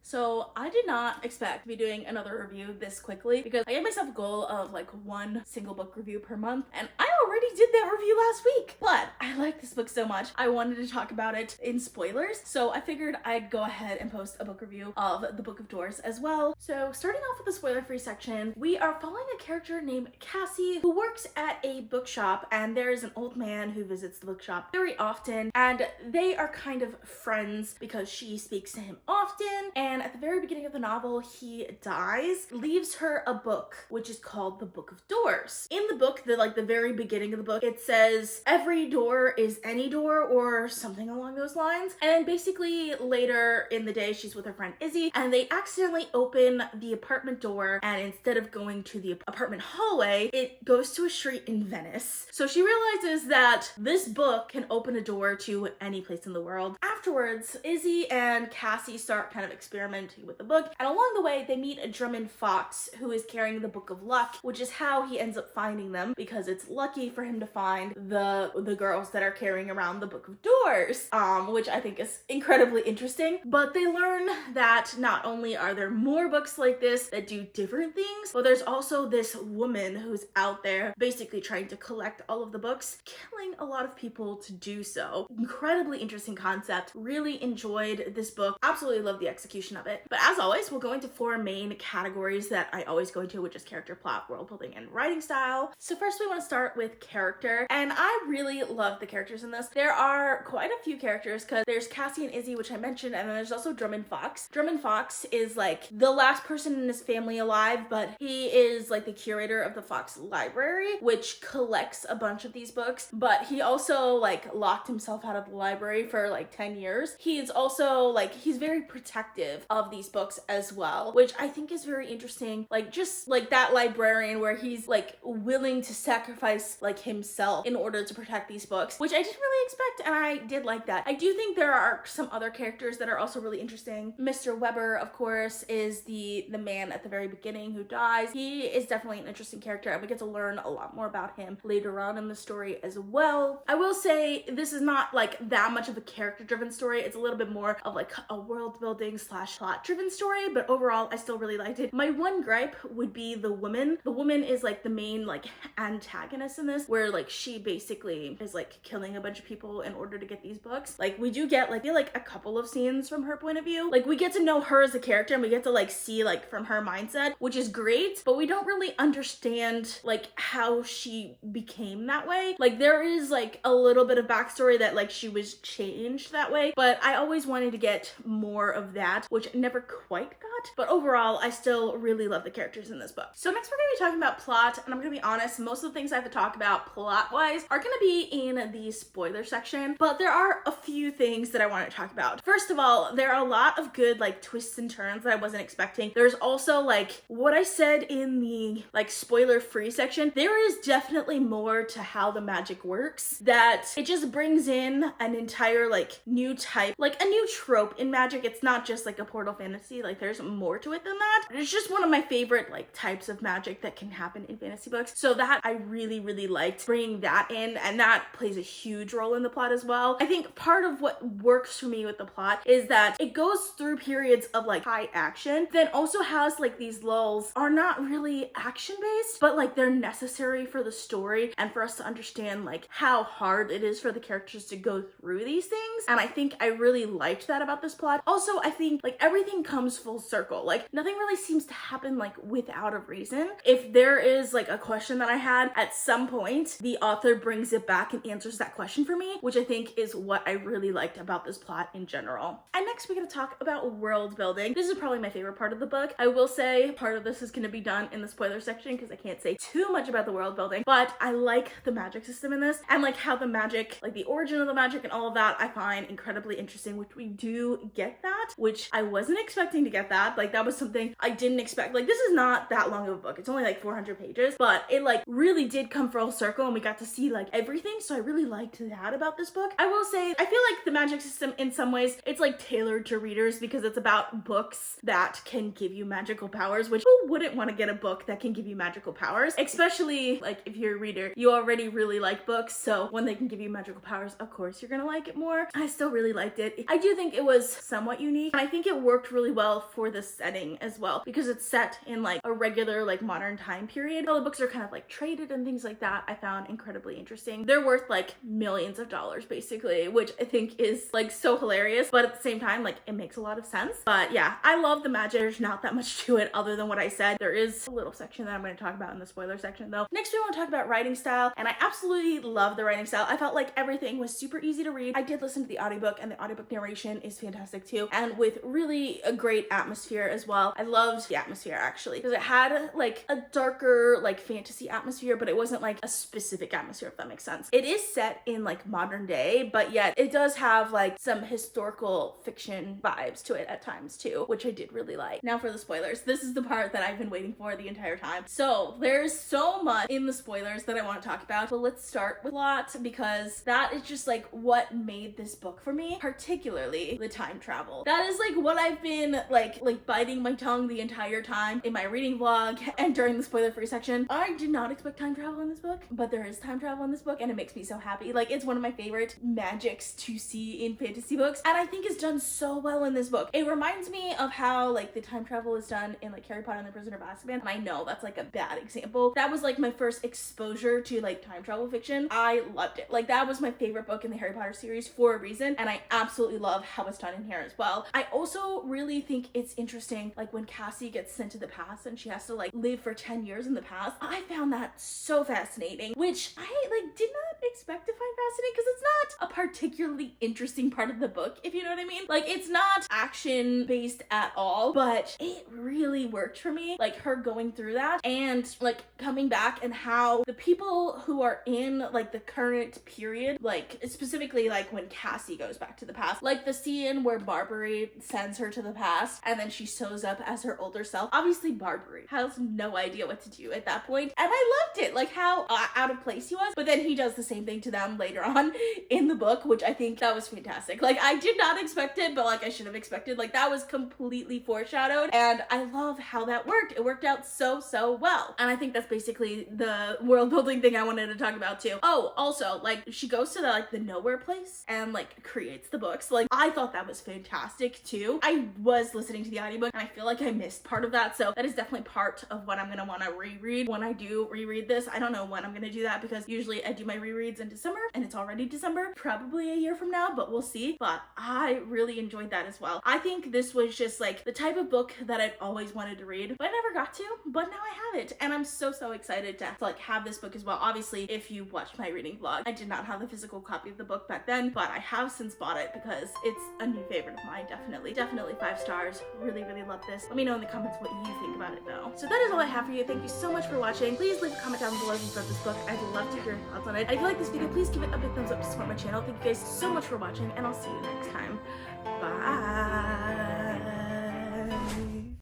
So I did not expect to be doing another review this quickly because I gave myself a goal of like one single book review per month, and I already did that review last week. But I like this book so much, I wanted to talk about it in spoilers, so I figured I'd go ahead and post a book review of The Book of Doors as well. So starting off with the spoiler-free section, we are following a character named Cassie who works at a bookshop, and there is an old man who visits the bookshop very often, and they are kind of friends because she speaks to him often. And at the very beginning of the novel, he dies, leaves her a book which is called The Book of Doors. In the book, the very beginning of the book, it says every door is any door or something along those lines. And then basically later in the day, she's with her friend Izzy, and they accidentally open the apartment door, and instead of going to the apartment hallway, it goes to a street in Venice. So she realizes that this book can open a door to any place in the world. Afterwards, Izzy and Cassie start kind of experimenting with the book, and along the way they meet a Drummond fox who is carrying the Book of Luck, which is how he ends up finding them, because it's lucky for him to find the girls that are carrying around the Book of Doors, which I think is incredibly interesting. But they learn that not only are there more books like this that do different things, but there's also this woman who's out there basically trying to collect all of the books, killing a lot of people to do so. Incredibly interesting concept. Really enjoyed this book. Absolutely love the execution of it. But as always, we'll go into four main categories that I always go into, which is character, plot, world building, and writing style. So first we want to start with character, and I really love the characters in this. There are quite a few characters because there's Cassie and Izzy, which I mentioned, and then there's also Drummond Fox. Drummond Fox is like the last person in his family alive, but he is like the curator of the Fox Library, which collects a bunch of these books, but he also like locked himself out of the library for like 10 years. He's also like, he's very protective of these books as well, which I think is very interesting. Like just like that librarian where he's like willing to sacrifice like himself in order to protect these books, which I didn't really expect, and I did like that. I do think there are some other characters that are also really interesting. Mr. Weber, of course, is the man at the very beginning who dies. He is definitely an interesting character, and we get to learn a lot more about him later on in the story as well. I will say this is not like that much of a character driven story. It's a little bit more of like a world building / plot driven story, but overall I still really liked it. My one gripe would be the woman. The woman is like the main like antagonist in this, where like she basically is like killing a bunch of people in order to get these books. Like we do get like, I feel like a couple of scenes from her point of view. Like we get to know her as a character, and we get to like see like from her mindset, which is great, but we don't really understand like how she became that way. Like there is like a little bit of backstory that like she was changed that way, but I always wanted to get more of that, which I never quite got. But overall, I still really love the characters in this book. So next we're gonna be talking about plot, and I'm gonna be honest, most of the things I have to talk about plot wise are gonna be in the spoiler section, but there are a few things that I want to talk about. First of all, there are a lot of good like twists and turns that I wasn't expecting. There's also like what I said in the like spoiler free section, there is definitely more to how the magic works, that it just brings in an entire like new type, like a new trope in magic. It's not just like a portal fantasy, like there's more to it than that. It's just one of my favorite like types of magic that can happen in fantasy books, so that I really liked bringing that in, and that plays a huge role in the plot as well. I think part of what works for me with the plot is that it goes through periods of like high action, then also has like these lulls are not really action based, but like they're necessary for the story and for us to understand like how hard it is for the characters to go through these things. And I think I really liked that about this plot. Also, I think like everything comes full circle. Like nothing really seems to happen like without a reason. If there is like a question that I had, at some point the author brings it back and answers that question for me, which I think is what I really liked about this plot in general. And next we're going to talk about world building. This is probably my favorite part of the book. I will say part of this is going to be done in the spoiler section because I can't say too much about the world building, but I like the magic system in this, and like how the magic, like the origin of the magic and all of that, I find incredibly interesting, which we do get that, which I wasn't expecting to get that. Like that was something I didn't expect. Like this is not that long of a book. It's only like 400 pages, but it like really did come full circle circle and we got to see like everything. So I really liked that about this book. I will say, I feel like the magic system in some ways, it's like tailored to readers because it's about books that can give you magical powers, which who wouldn't want to get a book that can give you magical powers? Especially like if you're a reader, you already really like books. So when they can give you magical powers, of course you're gonna like it more. I still really liked it. I do think it was somewhat unique, and I think it worked really well for the setting as well because it's set in like a regular like modern time period. All the books are kind of like traded and things like that. I found incredibly interesting. They're worth like millions of dollars basically, which I think is like so hilarious, but at the same time like it makes a lot of sense. But yeah, I love the magic. There's not that much to it other than what I said. There is a little section that I'm going to talk about in the spoiler section though. Next we want to talk about writing style, and I absolutely love the writing style. I felt like everything was super easy to read. I did listen to the audiobook, and the audiobook narration is fantastic too, and with really a great atmosphere as well. I loved the atmosphere actually because it had like a darker like fantasy atmosphere, but it wasn't like a specific atmosphere, if that makes sense. It is set in like modern day, but yet it does have like some historical fiction vibes to it at times too, which I did really like. Now for the spoilers. This is the part that I've been waiting for the entire time. So there's so much in the spoilers that I want to talk about, but let's start with plot because that is just like what made this book for me, particularly the time travel. That is like what I've been like biting my tongue the entire time in my reading vlog and during the spoiler free section. I did not expect time travel in this book, but there is time travel in this book and it makes me so happy. Like it's one of my favorite magics to see in fantasy books, and I think it's done so well in this book. It reminds me of how like the time travel is done in like Harry Potter and the Prisoner of Azkaban, and I know that's like a bad example. That was like my first exposure to like time travel fiction. I loved it. Like that was my favorite book in the Harry Potter series for a reason, and I absolutely love how it's done in here as well. I also really think it's interesting like when Cassie gets sent to the past and she has to like live for 10 years in the past. I found that so fascinating, which I like did not expect to find fascinating because it's not a particularly interesting part of the book, if you know what I mean. Like it's not action based at all, but it really worked for me, like her going through that and like coming back, and how the people who are in like the current period, like specifically like when Cassie goes back to the past, like the scene where Barbary sends her to the past and then she shows up as her older self. Obviously Barbary has no idea what to do at that point, and I loved it, like how out of place he was, but then he does the same thing to them later on in the book, which I think that was fantastic. Like I did not expect it, but like I should have expected. Like that was completely foreshadowed, and I love how that worked. It worked out so well, and I think that's basically the world building thing I wanted to talk about too. Oh, also like she goes to the nowhere place and like creates the books. Like I thought that was fantastic too. I was listening to the audiobook and I feel like I missed part of that, so that is definitely part of what I'm gonna want to reread when I do reread this. I don't know when I'm gonna do that because usually I do my rereads in December, and it's already December, probably a year from now, but we'll see. But I really enjoyed that as well. I think this was just like the type of book that I've always wanted to read, but I never got to, but now I have it, and I'm so excited to like have this book as well. Obviously, if you watched my reading vlog, I did not have the physical copy of the book back then, but I have since bought it because it's a new favorite of mine. Definitely 5 stars. Really love this. Let me know in the comments what you think about it though. So that is all I have for you. Thank you so much for watching. Please leave a comment down below if you've read this book. I'd love to hear your thoughts on it. And if you like this video, please give it a big thumbs up to support my channel. Thank you guys so much for watching, and I'll see you next time. Bye.